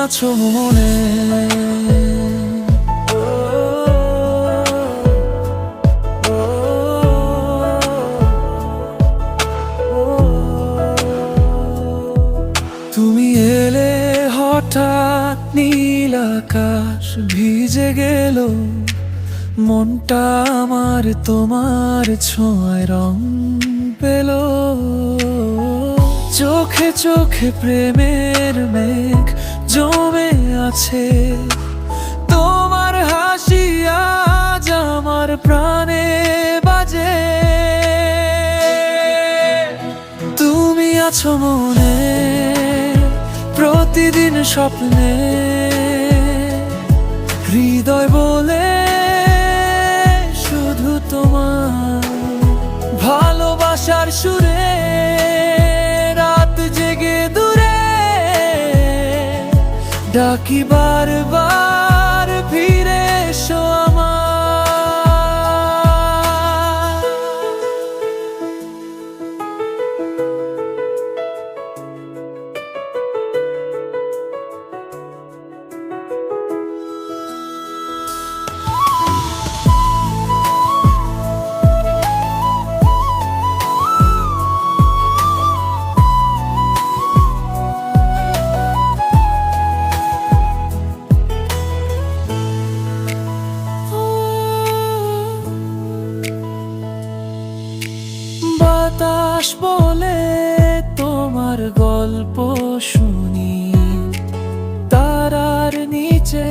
আছো মনে। তুমি এলে হঠাৎ নীল আকাশ ভিজে গেল, মনটা আমার তোমার ছোঁয়ায় রং পেল। চোখে চোখে প্রেমের মেঘ জমে আছে, তোমার হাসি আজ আমার প্রাণে বাজে। তুমি আছো মনে, প্রতিদিন স্বপ্নে, হৃদয় বলে শুধু তোমার ভালোবাসার সুরে রাত জেগে দূরে ডাকি বারবার ফিরে এসো আমার। বাতাস বলে তোমার গল্প শুনি, তারার নিচে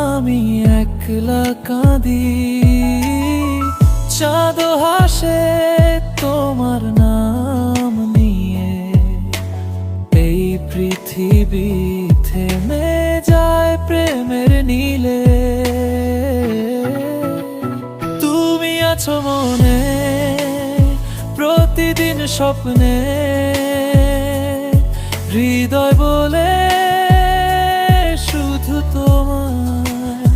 আমি একলা কাঁদি। চাঁদ হাসে তোমার নাম নিয়ে, এই পৃথিবী থেমে যায় প্রেমের নীলে। তুমি আছো মনে, প্রতিদিন স্বপ্নে, হৃদয় বলে শুধু তোমার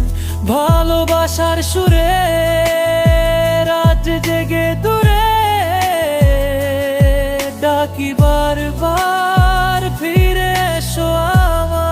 ভালোবাসার সুরে রাত জেগে দূরে ডাকি বারবার ফিরে এসো আমার।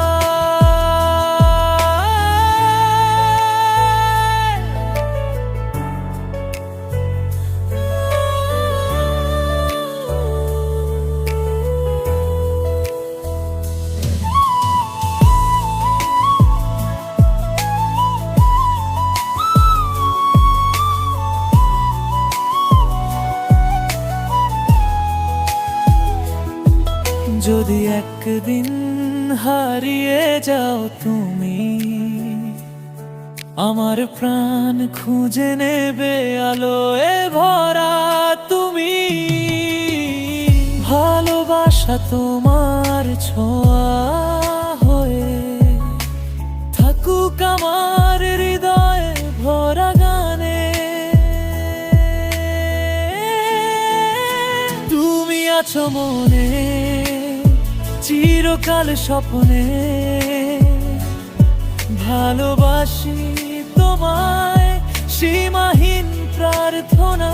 যদি একদিন হারিয়ে যাও তুমি, আমার প্রাণ খুঁজে নেবে আলোয় ভরা তুমি। ভালোবাসা তোমার ছোঁয়া হয়ে থাকুক আমার হৃদয়ে ভরা গানে। তুমি আছো মনে, চিরকাল স্বপ্নে, ভালোবাসি তোমায় সীমাহীন প্রার্থনা।